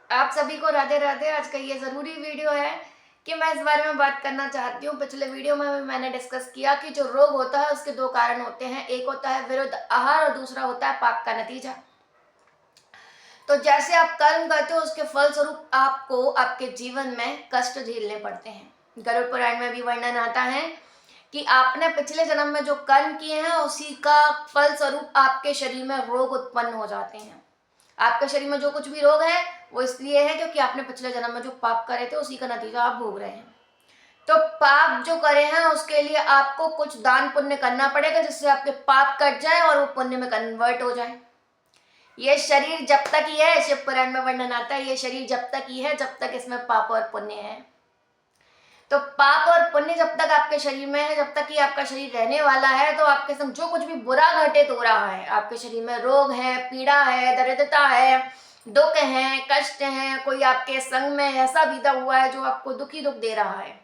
आप सभी को राधे राधे। आज का ये ज़रूरी वीडियो है कि मैं इस बारे में बात करना चाहती हूँ। पिछले वीडियो में भी मैंने डिस्कस किया कि जो रोग होता है उसके दो कारण होते हैं, एक होता है विरुद्ध आहार और दूसरा होता है पाप का नतीजा। तो जैसे आप कर्म करते हो उसके फलस्वरूप आपको आपके जीवन में कष्ट झेलने पड़ते हैं। गरुड़ पुराण में भी वर्णन आता है कि आपने पिछले जन्म में जो कर्म किए हैं उसी का फलस्वरूप आपके शरीर में रोग उत्पन्न हो जाते हैं। आपके शरीर में जो कुछ भी रोग है वो इसलिए है क्योंकि आपने पिछले जन्म में जो पाप करे थे उसी का नतीजा आप भोग रहे हैं। तो पाप जो करे हैं उसके लिए आपको कुछ दान पुण्य करना पड़ेगा जिससे आपके पाप कट जाए और वो पुण्य में कन्वर्ट हो जाए। ये शरीर जब तक ही है, शिव पुराण में वर्णन आता है, ये शरीर जब तक ही है जब तक इसमें पाप और पुण्य है। तो पाप और पुण्य जब तक आपके शरीर में है, जब तक ही आपका शरीर रहने वाला है, तो आपके संग जो कुछ भी बुरा घटित हो रहा है, आपके शरीर में रोग है, पीड़ा है, दरिद्रता है, दुख है, कष्ट है, कोई आपके संग में ऐसा बीता हुआ है जो आपको दुखी दुख दे रहा है।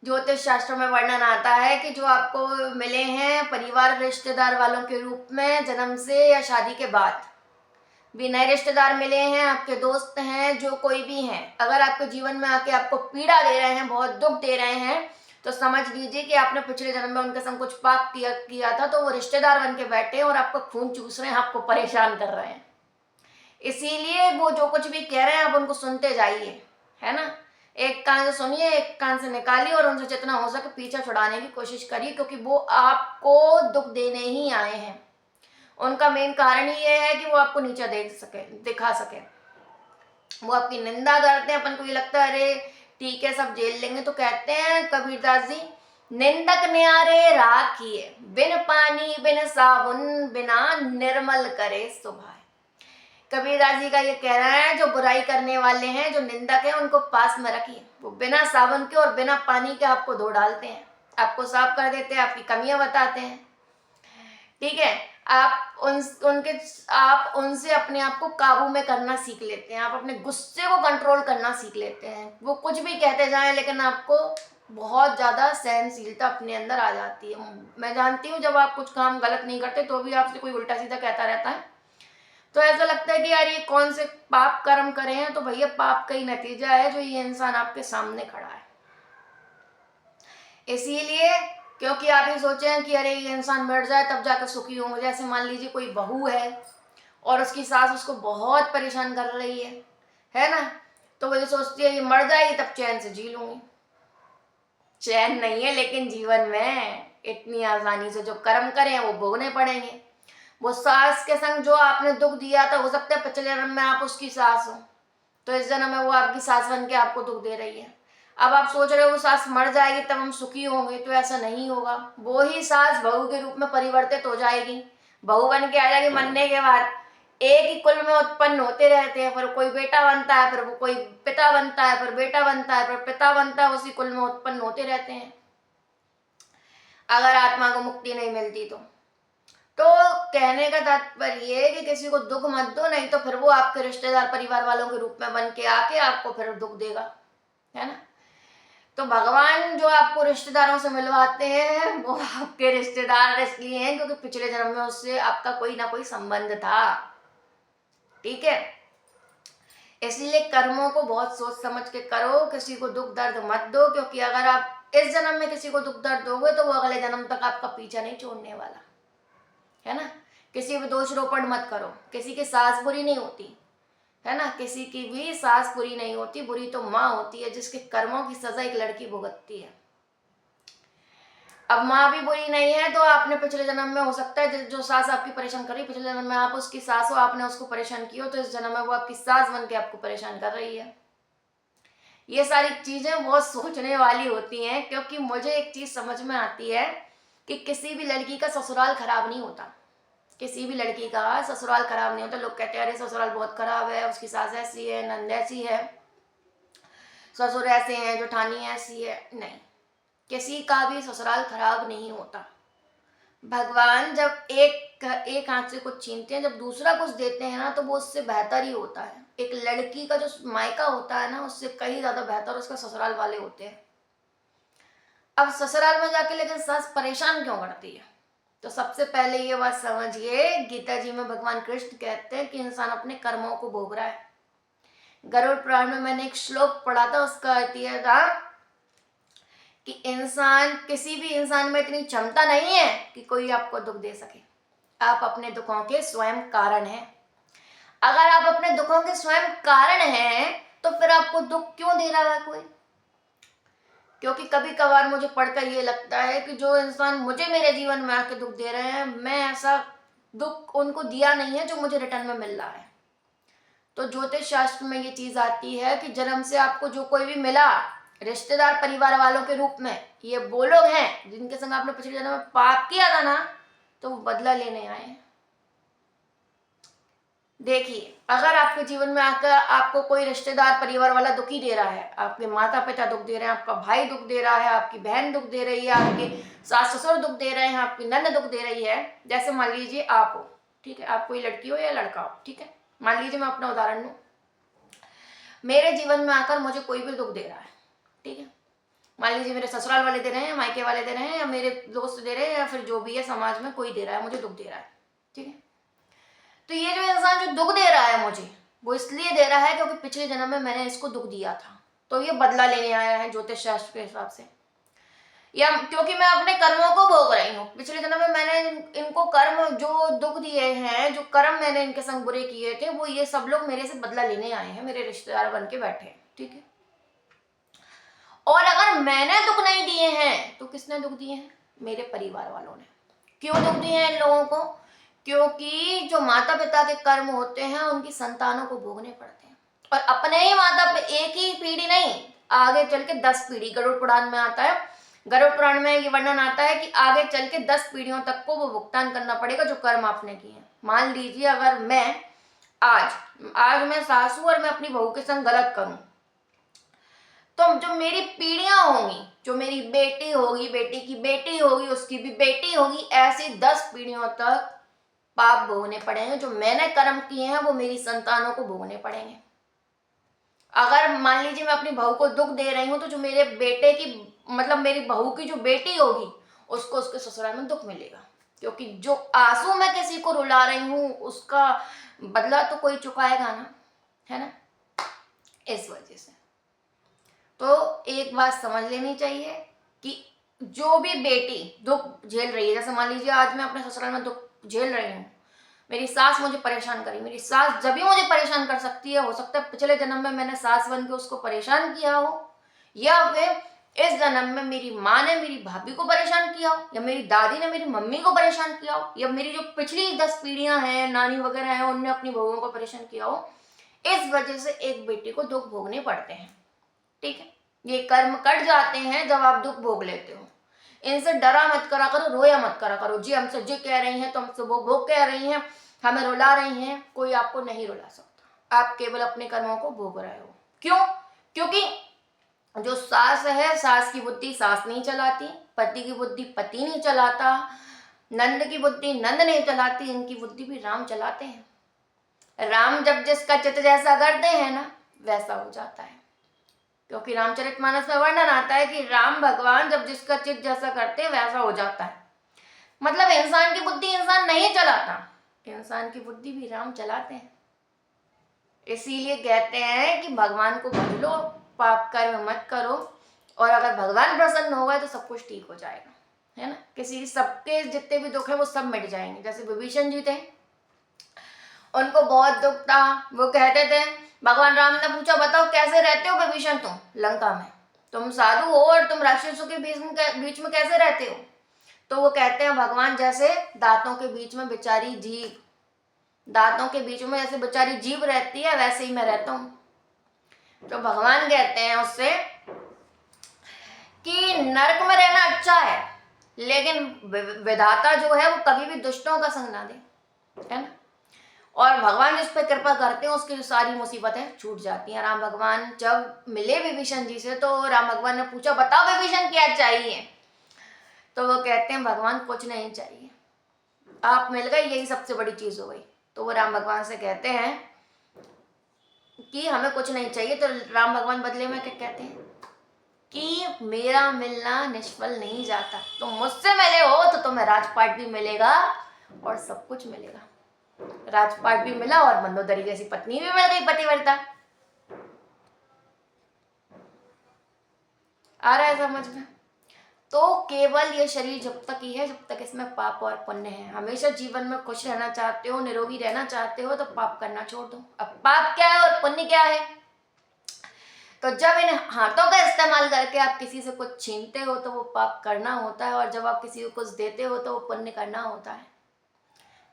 ज्योतिष शास्त्र में वर्णन आता है कि जो आपको मिले हैं परिवार रिश्तेदार वालों के रूप में जन्म से या शादी के बाद, भी नए रिश्तेदार मिले हैं, आपके दोस्त हैं, जो कोई भी हैं, अगर आपके जीवन में आके आपको पीड़ा दे रहे हैं, बहुत दुख दे रहे हैं, तो समझ लीजिए कि आपने पिछले जन्म में उनके संग कुछ पाप किया था, तो वो रिश्तेदार बन के बैठे हैं और आपका खून चूस रहे हैं, आपको परेशान कर रहे हैं। इसीलिए वो जो कुछ भी कह रहे हैं आप उनको सुनते जाइए, है ना। एक कान से सुनिए, एक कान से निकालिए और उनसे जितना हो सके पीछा छुड़ाने की कोशिश करिए, क्योंकि वो आपको दुख देने ही आए हैं। उनका मेन कारण ही ये है कि वो आपको नीचा दिखा सके। वो आपकी निंदा करते हैं, अपन को ये लगता है अरे ठीक है सब झेल लेंगे। तो कहते हैं कबीरदास जी, निंदक न्यारे राखिए, बिन पानी बिन साबुन बिना निर्मल करे सुभाए। कबीरदास जी का ये कहना है, जो बुराई करने वाले हैं, जो निंदक है, उनको पास में रखिए। वो बिना साबुन के और बिना पानी के आपको धो डालते हैं, आपको साफ कर देते हैं, आपकी कमियां बताते हैं। ठीक है, आप उनसे अपने आप को काबू में करना सीख लेते हैं, आप अपने गुस्से को कंट्रोल करना सीख लेते हैं। वो कुछ भी कहते जाएं लेकिन आपको बहुत ज़्यादा सहनशीलता अपने अंदर आ जाती है। मैं जानती हूँ जब आप कुछ काम गलत नहीं करते तो भी आपसे कोई उल्टा सीधा कहता रहता है, तो ऐसा लगता है कि यार ये कौन से पाप कर्म करे हैं। तो भैया पाप का ही नतीजा है जो ये इंसान आपके सामने खड़ा है। इसीलिए क्योंकि आप ये सोचे हैं कि अरे ये इंसान मर जाए तब जाकर सुखी होंगे। जैसे मान लीजिए कोई बहू है और उसकी सास उसको बहुत परेशान कर रही है ना, तो वो ये सोचती है ये मर जाएगी तब चैन से जी लूंगी। चैन नहीं है, लेकिन जीवन में इतनी आसानी से जो कर्म करें वो भोगने पड़ेंगे। वो सास के संग जो आपने दुख दिया था, हो सकता है पिछले जन्म में आप उसकी सास हो, तो इस जन्म में वो आपकी सास बन के आपको दुख दे रही है। अब आप सोच रहे हो वो सास मर जाएगी तब हम सुखी होंगे, तो ऐसा नहीं होगा। वो ही सास बहू के रूप में परिवर्तित हो जाएगी, बहू बन के आ जाएगी। मरने के बाद एक ही कुल में उत्पन्न होते रहते हैं, फिर कोई बेटा बनता है, फिर वो कोई पिता बनता है, फिर बेटा बनता है, फिर पिता बनता है, उसी कुल में उत्पन्न होते रहते हैं, अगर आत्मा को मुक्ति नहीं मिलती तो कहने का तात्पर्य ये है कि किसी को दुख मत दो, नहीं तो फिर वो आपके रिश्तेदार परिवार वालों के रूप में बन के आके आपको फिर दुख देगा, है ना। तो भगवान जो आपको रिश्तेदारों से मिलवाते हैं वो आपके रिश्तेदार इसलिए हैं क्योंकि पिछले जन्म में उससे आपका कोई ना कोई संबंध था। ठीक है, इसलिए कर्मों को बहुत सोच समझ के करो, किसी को दुख दर्द मत दो, क्योंकि अगर आप इस जन्म में किसी को दुख दर्द दोगे तो वो अगले जन्म तक आपका पीछा नहीं छोड़ने वाला, है ना। किसी भी दोष रोपण मत करो, किसी की सास बुरी नहीं होती, है ना, किसी की भी सास बुरी नहीं होती, बुरी तो माँ होती है जिसके कर्मों की सजा एक लड़की भुगतती है। अब माँ भी बुरी नहीं है तो आपने पिछले जन्म में हो सकता है जो सास आपकी परेशान कर रही है, पिछले जन्म में आप उसकी सास हो, आपने उसको परेशान किया, तो इस जन्म में वो आपकी सास बन के आपको परेशान कर रही है। ये सारी चीजें बहुत सोचने वाली होती हैं, क्योंकि मुझे एक चीज समझ में आती है कि किसी भी लड़की का ससुराल खराब नहीं होता, किसी भी लड़की का ससुराल खराब नहीं होता। लोग कहते हैं अरे ससुराल बहुत खराब है, उसकी सास ऐसी है, नंद ऐसी है, ससुर ऐसे हैं, जेठानी ऐसी है। नहीं, किसी का भी ससुराल खराब नहीं होता। भगवान जब एक हाथ से कुछ छीनते हैं, जब दूसरा कुछ देते हैं ना, तो वो उससे बेहतर ही होता है। एक लड़की का जो मायका होता है ना, उससे कहीं ज्यादा बेहतर उसका ससुराल वाले होते हैं। अब ससुराल में जाके लेकिन सास परेशान क्यों करती है, तो सबसे पहले ये बात समझिए, गीता जी में भगवान कृष्ण कहते हैं कि इंसान अपने कर्मों को भोग रहा है। गरुड़ पुराण में मैंने एक श्लोक पढ़ा था, उसका अर्थ यह था कि किसी भी इंसान में इतनी क्षमता नहीं है कि कोई आपको दुख दे सके। आप अपने दुखों के स्वयं कारण हैं। अगर आप अपने दुखों के स्वयं कारण हैं तो फिर आपको दुख क्यों दे रहा है कोई? क्योंकि कभी कभार मुझे पढ़कर ये लगता है कि जो इंसान मुझे मेरे जीवन में आके दुख दे रहे हैं, मैं ऐसा दुख उनको दिया नहीं है जो मुझे रिटर्न में मिल रहा है। तो ज्योतिष शास्त्र में ये चीज आती है कि जन्म से आपको जो कोई भी मिला, रिश्तेदार परिवार वालों के रूप में, ये वो लोग हैं जिनके संग आपने पिछले जन्म में पाप किया था ना, तो वो बदला लेने आए हैं। देखिए, अगर आपके जीवन में आकर आपको कोई रिश्तेदार परिवार वाला दुखी दे रहा है, आपके माता पिता दुख दे रहे हैं, आपका भाई दुख दे रहा है, आपकी बहन दुख दे रही है, आपके सास ससुर दुख दे रहे हैं, आपकी नन्द दुख दे रही है, जैसे मान लीजिए आप हो, ठीक है, आप कोई लड़की हो या लड़का हो, ठीक है, मान लीजिए मैं अपना उदाहरण लूं, मेरे जीवन में आकर मुझे कोई भी दुख दे रहा है, ठीक है, मान लीजिए मेरे ससुराल वाले दे रहे हैं, मायके वाले दे रहे हैं, या मेरे दोस्त दे रहे हैं, या फिर जो भी है समाज में कोई दे रहा है, मुझे दुख दे रहा है, ठीक है। तो ये जो इंसान जो दुख दे रहा है मुझे, वो इसलिए दे रहा है क्योंकि पिछले जन्म में मैंने इसको दुख दिया था, तो ये बदला लेने आया है ज्योतिष शास्त्र के हिसाब से, या क्योंकि मैं अपने कर्मों को भोग रही हूँ। पिछले जन्म में मैंने इनको कर्म जो दुख दिए हैं, जो कर्म मैंने इनके संग बुरे किए थे, वो ये सब लोग मेरे से बदला लेने आए हैं, मेरे रिश्तेदार बन के बैठे हैं, ठीक है। और अगर मैंने दुख नहीं दिए हैं तो किसने दुख दिए हैं? मेरे परिवार वालों ने। क्यों दुख दिए हैं इन लोगों को? क्योंकि जो माता पिता के कर्म होते हैं उनकी संतानों को भोगने पड़ते हैं, और अपने ही माता पिता, एक ही पीढ़ी नहीं, आगे चल के 10 पीढ़ी। गरुड़ पुराण में आता है, गरुड़ पुराण में ये वर्णन आता है कि आगे चल के 10 पीढ़ियों तक को वो भुगतान करना पड़ेगा जो कर्म आपने किए हैं। मान लीजिए अगर मैं आज मैं सासू और मैं अपनी बहू के संग गलत करूं, तो जो मेरी पीढ़ियां होंगी, जो मेरी बेटी होगी, बेटी की बेटी होगी, उसकी भी बेटी होगी, ऐसी 10 पीढ़ियों तक पाप भोगने पड़ेंगे। जो मैंने कर्म किए हैं वो मेरी संतानों को भोगने पड़ेंगे। अगर मान लीजिए मैं अपनी बहू को दुख दे रही हूं, तो जो मेरे बेटे की, मतलब मेरी बहू की जो बेटी होगी, उसको उसके ससुराल में दुख मिलेगा, क्योंकि जो आंसू मैं किसी को रुला रही हूं उसका बदला तो कोई चुकाएगा ना, है ना। इस वजह से तो एक बात समझ लेनी चाहिए कि जो भी बेटी दुख झेल रही है, जैसे मान लीजिए आज मैं अपने ससुराल में दुख झेल रही हूँ, मेरी सास मुझे परेशान करी, मेरी सास जब भी मुझे परेशान कर सकती है, हो सकता है पिछले जन्म में मैंने सास बन के उसको परेशान किया हो, या फिर इस जन्म में मेरी माँ ने मेरी भाभी को परेशान किया हो, या मेरी दादी ने मेरी मम्मी को परेशान किया हो, या मेरी जो पिछली 10 पीढ़ियां हैं, नानी वगैरह हैं, उनने अपनी बहुओं को परेशान किया हो। इस वजह से एक बेटी को दुख भोगने पड़ते हैं, ठीक है। ये कर्म कट जाते हैं जब आप दुख भोग लेते हो। इनसे डरा मत करा करो, रोया मत करा करो, जी हमसे जी कह रही हैं तो हमसे वो कह रही हैं, हमें रुला रही हैं। कोई आपको नहीं रुला सकता, आप केवल अपने कर्मों को भोग रहे हो। क्यों? क्योंकि जो सास है, सास की बुद्धि सास नहीं चलाती, पति की बुद्धि पति नहीं चलाता, नंद की बुद्धि नंद नहीं चलाती, इनकी बुद्धि भी राम चलाते हैं। राम जब जिसका चित्त जैसा करते हैं ना, वैसा हो जाता है। क्योंकि रामचरितमानस में वर्णन आता है कि राम भगवान जब जिसका चित्त जैसा करते हैं वैसा हो जाता है। मतलब इंसान की बुद्धि इंसान नहीं चलाता, इंसान की बुद्धि भी राम चलाते हैं। इसीलिए कहते हैं कि भगवान को भज लो, पाप कर्म मत करो, और अगर भगवान प्रसन्न हो गए तो सब कुछ ठीक हो जाएगा, है ना। किसी सबके जितने भी दुख है वो सब मिट जाएंगे। जैसे विभीषण जी थे, उनको बहुत दुख था, वो कहते थे, भगवान राम ने पूछा बताओ कैसे रहते हो विभीषण तुम लंका में, तुम साधु हो और तुम राक्षसों के बीच में कैसे रहते हो? तो वो कहते हैं भगवान जैसे दांतों के बीच में बेचारी जीभ, दांतों के बीच में जैसे बेचारी जीभ रहती है वैसे ही मैं रहता हूँ। तो भगवान कहते हैं उससे कि नरक में रहना अच्छा है, लेकिन विधाता जो है वो कभी भी दुष्टों का संग ना दे, है ना। और भगवान जिस पर कृपा करते हैं उसकी सारी मुसीबतें छूट जाती हैं। राम भगवान जब मिले विभीषण जी से, तो राम भगवान ने पूछा बताओ विभीषण क्या चाहिए? तो वो कहते हैं भगवान कुछ नहीं चाहिए, आप मिल गए यही सबसे बड़ी चीज हो गई। तो वो राम भगवान से कहते हैं कि हमें कुछ नहीं चाहिए। तो राम भगवान बदले में क्या कहते हैं कि मेरा मिलना निष्फल नहीं जाता। तुम मुझसे मिले हो तो तुम्हें राजपाट भी मिलेगा और सब कुछ मिलेगा। राजपाट भी मिला और मंदोदरी जैसी पत्नी भी मिल गई, पतिव्रता। आ रहा है समझ में? तो केवल ये शरीर जब तक ही है जब तक इसमें पाप और पुण्य है। हमेशा जीवन में खुश रहना चाहते हो, निरोगी रहना चाहते हो तो पाप करना छोड़ दो। अब पाप क्या है और पुण्य क्या है? तो जब इन हाथों का इस्तेमाल करके आप किसी से कुछ छीनते हो तो वो पाप करना होता है, और जब आप किसी को कुछ देते हो तो वो पुण्य करना होता है।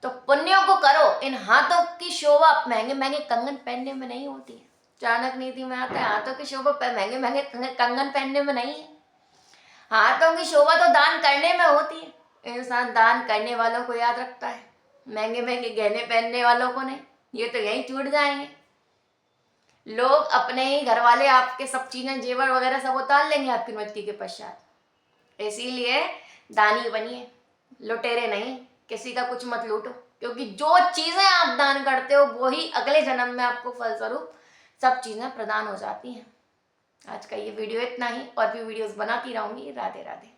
तो पुण्यों को करो। इन हाथों की शोभा महंगे महंगे कंगन पहनने में नहीं होती है। चाणक्य नीति में आता है हाथों की शोभा महंगे महंगे कंगन पहनने में नहीं है। हाथों की शोभा तो दान करने में होती है। इंसान दान करने वालों को याद रखता है, महंगे महंगे गहने पहनने वालों को नहीं। ये तो यहीं टूट जाएंगे। लोग अपने ही घर वाले आपके सब चीजें जेवर वगैरह सब उतार लेंगे आपकी मृत्यु के पश्चात। इसीलिए दानी बनिए, लुटेरे नहीं। किसी का कुछ मत लूटो, क्योंकि जो चीजें आप दान करते हो वो ही अगले जन्म में आपको फलस्वरूप सब चीजें प्रदान हो जाती हैं। आज का ये वीडियो इतना ही, और भी वीडियोस बनाती रहूंगी। राधे राधे।